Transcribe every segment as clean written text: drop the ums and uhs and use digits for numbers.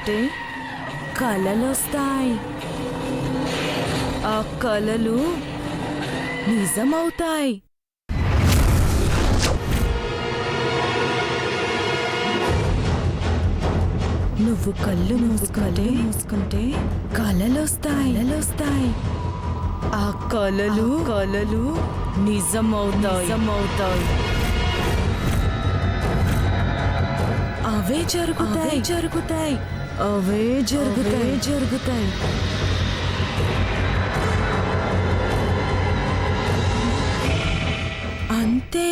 మూసుకుంటే కలలొస్తాయి. ఆ కలలు నిజమవుతాయి. నువ్వు కళ్ళు మూసుకుంటే కలలొస్తాయి. ఆ కలలు నిజమవుతాయి. అవే జరుగుతాయి. అంతే.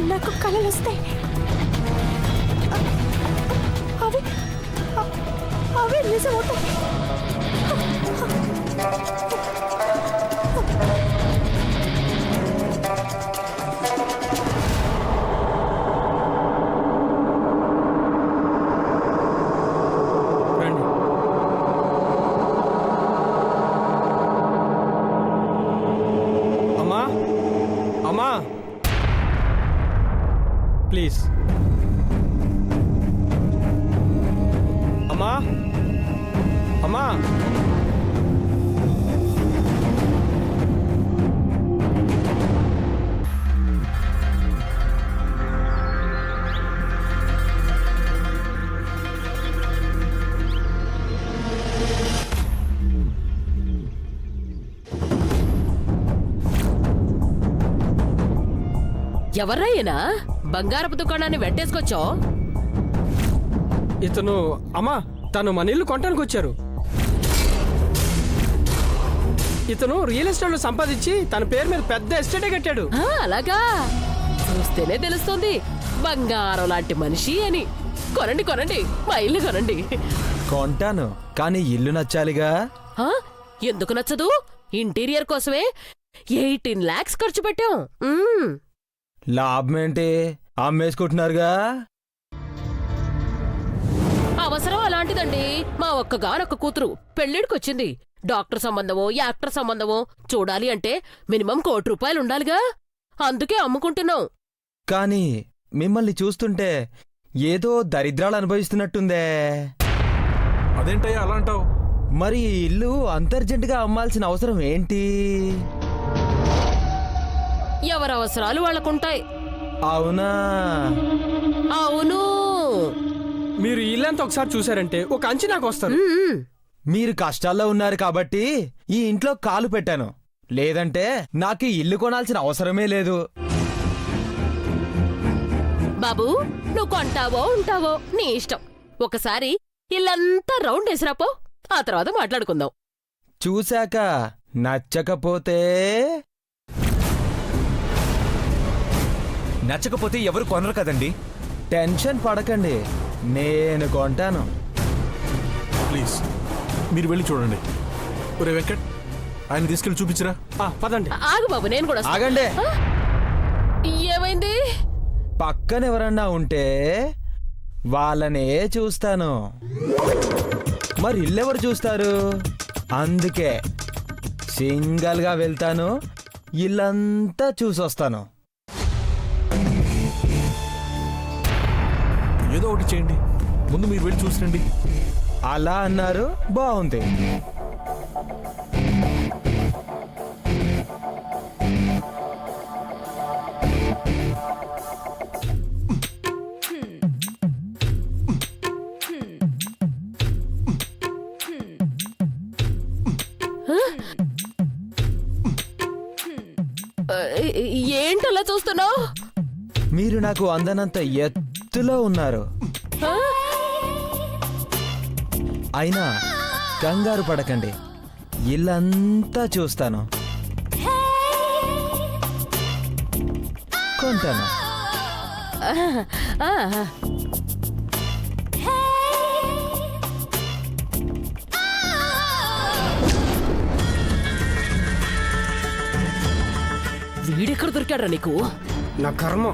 నాకు కలలు వస్తాయి. అవి నిజమవుతాయి. అమ్మా అమ్మా ప్లీజ్ అమ్మా అమ్మా ఎవర్రాయినా బంగారపు దుకాణాన్ని వెంటేసుకొచ్చావు? ఇతను అమ్మా తను మన ఇల్లు కొనడానికి వచ్చారు. ఇతను రియల్ ఎస్టేట్ లో సంపాదించి తన పేరు మీద పెద్ద ఎస్టేటే కట్టాడు. అలాగా? చూస్తేనే తెలుస్తుంది బంగారం లాంటి మనిషి అని. కొనండి కొనండి, మా ఇల్లు కొనండి. కొంటాను, కానీ ఇల్లు నచ్చాలిగా. ఎందుకు నచ్చదు? ఇంటీరియర్ కోసమే 18 lakhs ఖర్చు పెట్టాం. లాభమేంటి? అమ్మేసుకుంటున్నారుగా. అవసరం అలాంటిదండి. మా ఒక్కగానొక్క కూతురు పెళ్ళిడికొచ్చింది. డాక్టర్ సంబంధమో యాక్టర్ సంబంధమో చూడాలి అంటే మినిమం ₹1 కోటి ఉండాలిగా. అందుకే అమ్ముకుంటున్నాం. కానీ మిమ్మల్ని చూస్తుంటే ఏదో దరిద్రాలు అనుభవిస్తున్నట్టుందే. అదేంటయ్యా అలా అంటావు? మరి ఈ ఇల్లు అంతర్జెంటుగా అమ్మాల్సిన అవసరం ఏంటి? ఎవరవసరాలు వాళ్ళకుంటాయి. అవునా? అవును. మీరు ఇల్లంతా ఒకసారి చూసారంటే ఒక అంచనాకు వస్తారు. మీరు కష్టాల్లో ఉన్నారు కాబట్టి ఈ ఇంట్లో కాలు పెట్టాను. లేదంటే నాకు ఈ ఇల్లు కొనాల్సిన అవసరమే లేదు. బాబు, నువ్వు కొంటావో ఉంటావో నీ ఇష్టం. ఒకసారి ఇల్లంతా రౌండ్ వేసిరాపో, ఆ తర్వాత మాట్లాడుకుందాం. చూశాక నచ్చకపోతే ఎవరు కొనరు కదండి. టెన్షన్ పడకండి, నేను కొంటాను. ప్లీజ్ మీరు వెళ్ళి చూడండి. ఒరే వెంకట్, ఆయన తీసుకెళ్ళి చూపించరా. పదండి. ఆగు బాబు, నేను కూడా వస్తా. ఆగండి. ఏమైంది? పక్కన ఎవరన్నా ఉంటే వాళ్ళనే చూస్తాను. మరి ఇల్లెవరు చూస్తారు? అందుకే సింగల్గా వెళ్తాను, ఇల్లంతా చూసొస్తాను. ఏదో ఒకటి చేయండి, ముందు మీరు వెళ్ళి చూసిరండి. అలా అన్నారు, బాగుంది. ఏంటలా చూస్తున్నావు? మీరు నాకు అందనంత ఎత్తులో ఉన్నారు. అయినా కంగారు పడకండి, ఇల్లంతా చూస్తాను, కొంటాను. వీడెక్కడ దొరికాడ్రా నీకు? నా కర్మ.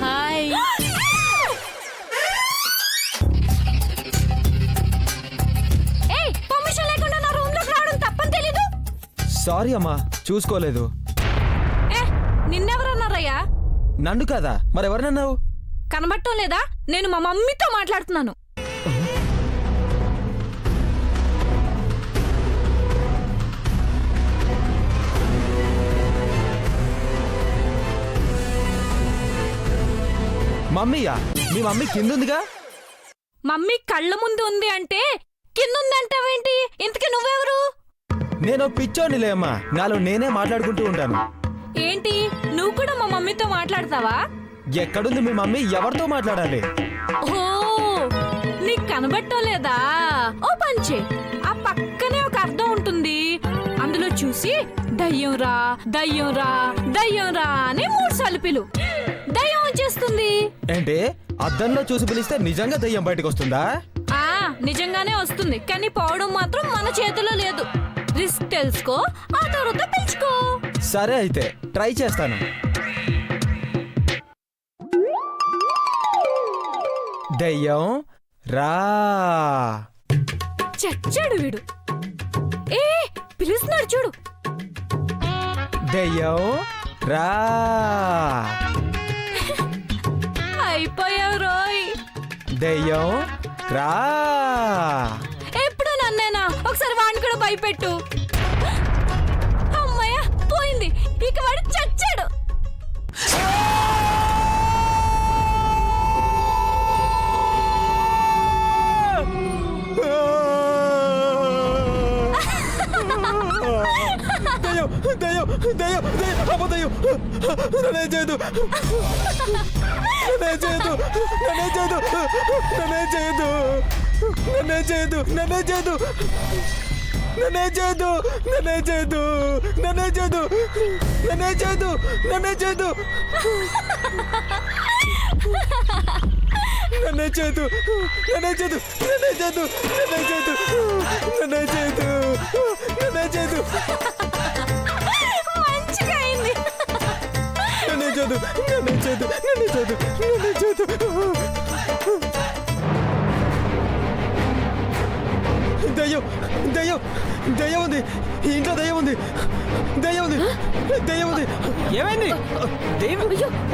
హాయ్. ఏయ్, పర్మిషన్ లేకుండా నా రూమ్ లోకి రావడం తప్పని తెలీదు? సారీ అమ్మా, చూసుకోలేదు. ఏ, నిన్నెవరన్నారయ్యా? నన్ను కదా, మరెవరినన్నావు? కనబట్టం లేదా? నేను మా మమ్మీతో మాట్లాడుతున్నాను. మమ్మీయా? మీ మమ్మీ కిందుందిగా. మమ్మీ కళ్ళ ముందు ఉంది అంటే కిందుందంటావేంటి? ఇంతకీ నువ్వెవరు? నేను పిచ్చోనిలే అమ్మా, నాలో నేనే మాట్లాడుకుంటూ ఉంటాను. ఏంటి, నువ్వు కూడా మా మమ్మీతో మాట్లాడతావా? ఎక్కడుంది మీ మమ్మీ? ఎవరితో మాట్లాడాలి? ఓ, నీకు కనబట్టం లేదా? ఓ పంచే, ఆ పక్కనే ఒక అర్థం ఉంటుంది, అందులో చూసి దయ్యంరా దయ్యంరా దయ్యంరా అని 3 సార్లు పిలు. దయ్యం వచ్చేస్తుంది. ఏంటి, అద్దంలో చూసి పిలిస్తే నిజంగా దయ్యం బయటకు వస్తుందా? ఆ, నిజంగానే వస్తుంది, కానీ పోవడం మాత్రం మన చేతిలో లేదు. రిస్క్ తెలుసుకో, ఆ తర్వాత పిలుచుకో. సరే అయితే ట్రై చేస్తాను. దయ్యం రా. చచ్చాడు వీడు. ఏ, పిలుస్తున్నాడు చూడు. దయ్యం రా. అయిపోయావు రోయ్. దయ్యం రా. ఎప్పుడు నన్నేనా? ఒకసారి వాడిని కూడా భయపెట్టు. అమ్మయ్య, పోయింది. ఇక వాడు చచ్చాడు. దయ్యం దయ్యం దయ్యం దయ్యం అమ్మో దయ్యం నన్నేం చేయదు, నన్నేం చేయదు, నన్నేం చేయదు, నన్నేం చేయదు, నన్నేం చేయదు, నన్నేం చేయదు, నన్నేం చేయదు, నన్నేం చేయదు, నన్నేం చేయదు, నన్నేం చేయదు, నన్నేం చేయదు, నన్నేం చేయదు, నన్నేం చేయదు, నన్నేం చేయదు, నన్నేం చేయదు, నన్నేం చేయదు, నన్నేం చేయదు, మంచిగా అయింది. నన్నేం చేయదు, నన్నేం చేయదు, నన్నేం చేయదు, నన్నేం చేయదు. దయ్యం దయ్యం దయ్యం ఉంది, ఈ ఇంట్లో దయ్యం ఉంది, దయ్యం ఉంది, దయ్యం ఉంది. ఏమైంది? దెయ్యం?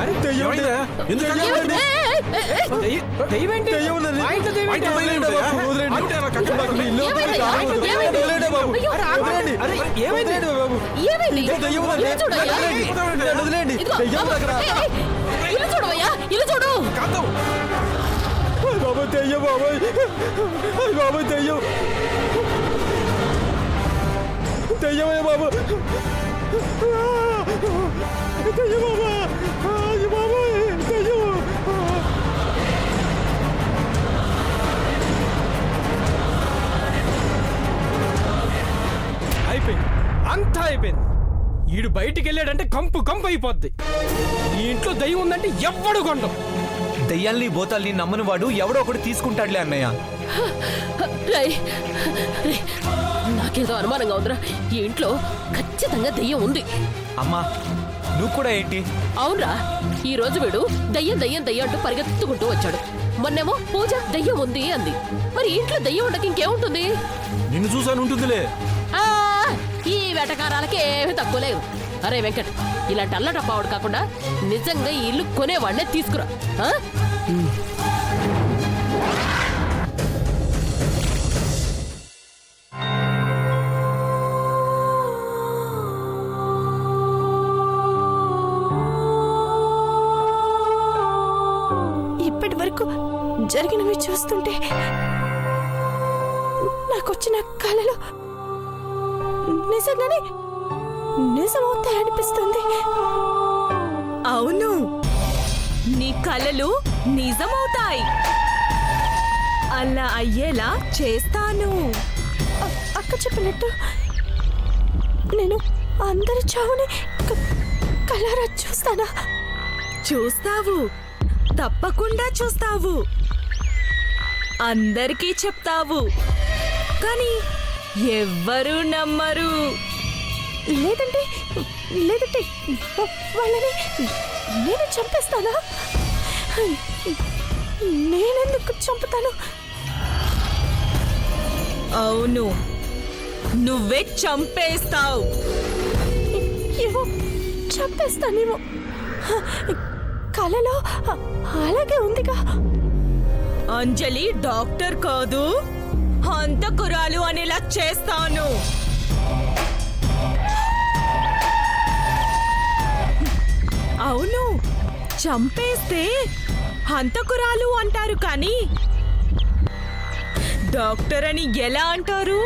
అరే, దయ్యం ఉంది, ఏమైందా? ఎందుకు దయ్యం ఉంది, దెయ్యం ఏంటి? దయ్యం ఉందండి. మా ఇంట్లో దెయ్యం ఏంటి? బయట బాబు, వదిలేయండి. ఆవిడ ఎలా కట్టం నాకు మీ ఇల్లు వదిలేయండి. ఏమైంది? వదిలేయండి బాబు, వదిలేయండి. అరే, ఏమైంది? వదిలేయండి బాబు. ఏమైంది? ఇంట్లో దయ్యం ఉందండి. ఇల్లు చూడయ్యా. వదిలేయండి. నన్ను వదిలేయండి. ఇదిగో, దయ్యం ఉంది అక్కడ. ఏయ్, ఏయ్, ఇల్లు చూడవయ్యా, ఇల్లు చూడు. కాంతం అయ్ బాబు దయ్యం, బాబాయ్, అయ్ బాబు దయ్యం, దయ్యమే బాబు, దయ్యం బాబా, అయ్య బాబాయ్ దయ్యం. అంతా అయిపోయింది. ఈడు బయటికి వెళ్ళాడంటే కంపు కంపు అయిపోద్ది. ఈ ఇంట్లో దయ్యం ఉందంటే ఎవ్వడు కొండం. దయ్యాల్ని భూతాల్ని నమ్మని వాడు ఎవడో ఒకటి తీసుకుంటాడులే అన్నయ్య. రేయ్, రేయ్, నాకేదో అనుమానంగా ఉందిరా. ఈ ఇంట్లో ఖచ్చితంగా దెయ్యం ఉంది. అమ్మా నువ్వు కూడా ఏంటి? అవునరా, ఈ రోజు వీడు దయ్యం దయ్యం దయ్యం అంటూ పరిగెత్తుకుంటూ వచ్చాడు. మొన్నేమో పూజ దయ్యం ఉంది అంది. మరి ఇంట్లో దయ్యం ఉండక ఇంకేముంటుంది? నిన్ను చూసాను ఉంటుందిలే. ఆ, ఈ వెటకారాలకి ఏమీ తక్కువ లేదు. అరే వెంకట్, ఇలాంటి అల్లటప్పావుడు కాకుండా నిజంగా ఈ ఇల్లు కొనేవాడినే తీసుకురా. ఆ? ఇప్పటి వరకు జరిగినవి చూస్తుంటే నాకొచ్చిన కళలు నిజంగానే నిజమవుతాయి అనిపిస్తుంది. అవును, నీ కళలు నిజమవుతాయి. అలా అయ్యేలా చేస్తాను. అక్క చెప్పినట్టు నేను అందరి చావుని కలరా చూస్తానా? చూస్తావు, తప్పకుండా చూస్తావు. అందరికీ చెప్తావు, కానీ ఎవ్వరూ నమ్మరు. లేదంటే లేదంటే వాళ్ళని నేను చంపేస్తానా? నేనెందుకు చంపుతాను? అవును, నువ్వే చంపేస్తావు. ఏమో చంపేస్తానేమో. కలలో అలాగే ఉందిగా. అంజలి డాక్టర్ కాదు, హంతకురాలు అనేలా చేస్తాను. అవును, చంపేస్తే హంతకురాలు అంటారు, కానీ డాక్టర్ అని ఎలా అంటారు?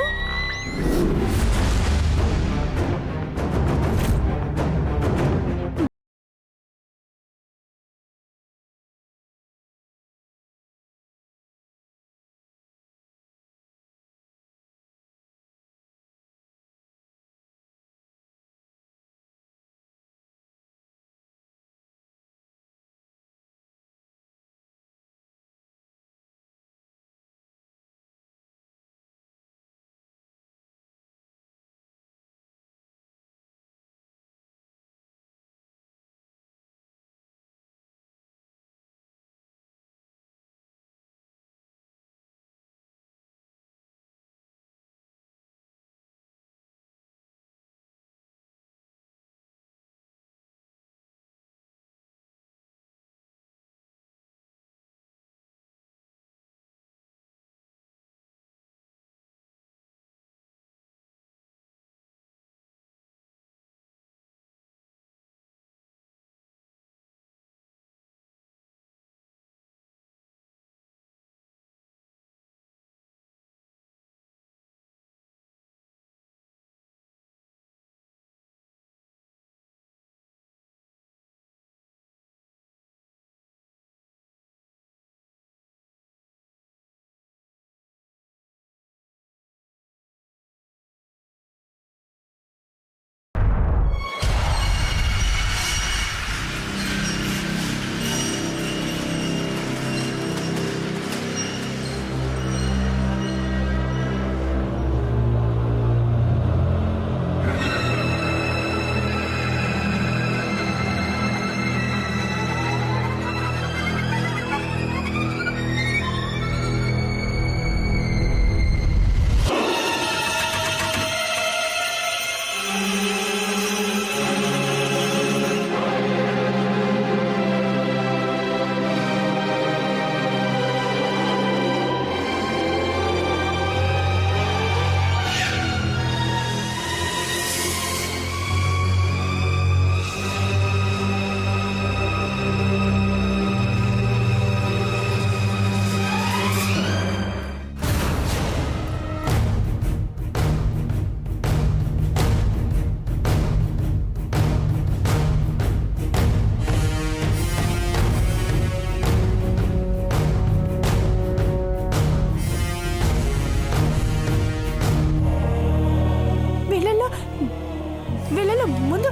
వీళ్ళలో ముందు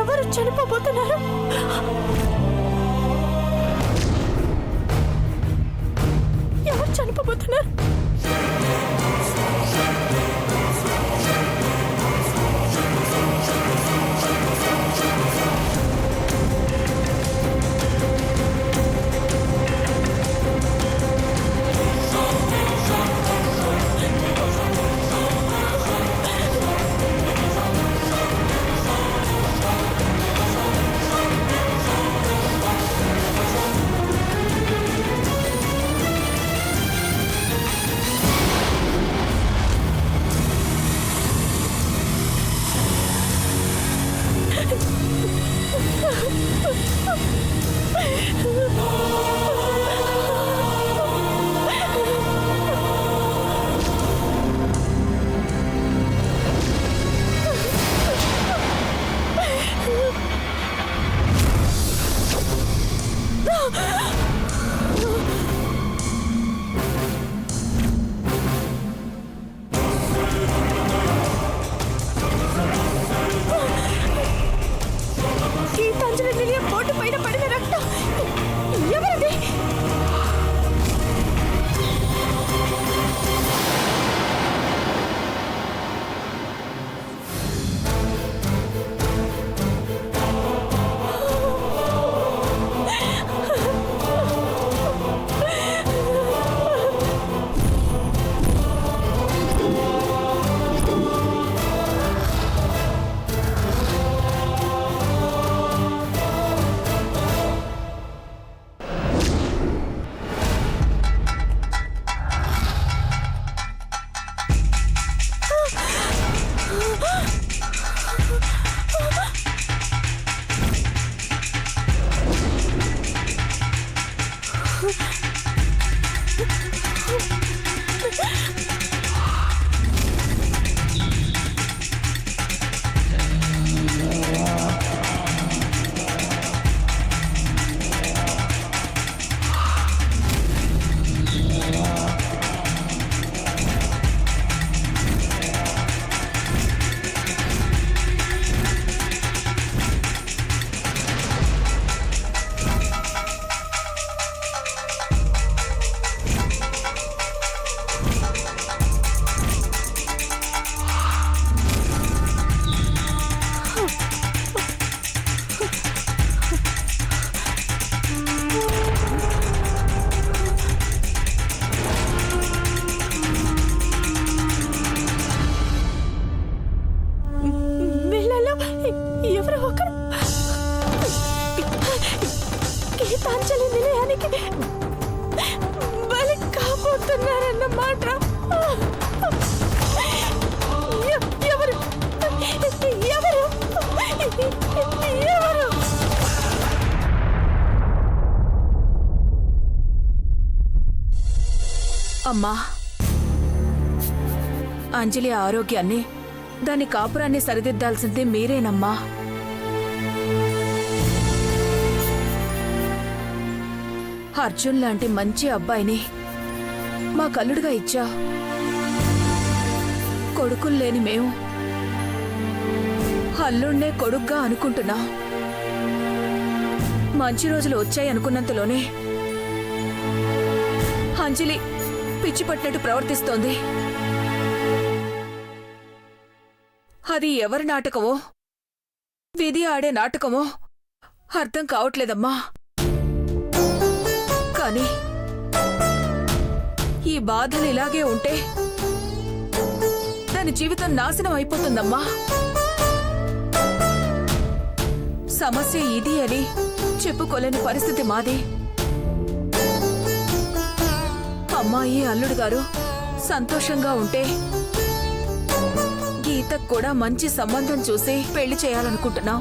ఎవరు చనిపోబోతున్నారు? ఎవరు చనిపోబోతున్నారు? గీతాంజలి నిలయం బోర్డు పైన పడిన రక్తం ఎవరిది? వీళ్ళలో ఎవరో ఒకరు గీతాంజలి నిలయానికి బలి కాబోతున్నారన్నమాట. ఎవరు ఎవరు ఎవరు? అమ్మా, అంజలి ఆరోగ్యాన్ని, దాని కాపురాన్ని సరిదిద్దాల్సింది మీరేనమ్మా. అర్జున్ లాంటి మంచి అబ్బాయిని మా కల్లుడుగా ఇచ్చా. కొడుకులు లేని మేము అల్లుణ్ణే కొడుగ్గా అనుకుంటున్నాం. మంచి రోజులు వచ్చాయనుకున్నంతలోనే అంజలి పిచ్చి పట్టినట్టు ప్రవర్తిస్తోంది. అది ఎవరి నాటకమో, విధి ఆడే నాటకమో అర్థం కావట్లేదమ్మా. కానీ ఈ బాధలు ఇలాగే ఉంటే దాని జీవితం నాశనం అయిపోతుందమ్మా. సమస్య ఇది అని చెప్పుకోలేని పరిస్థితి మాది. అమ్మాయి అల్లుడు గారు సంతోషంగా ఉంటే గీతకు కూడా మంచి సంబంధం చూసి పెళ్లి చేయాలనుకుంటున్నాం.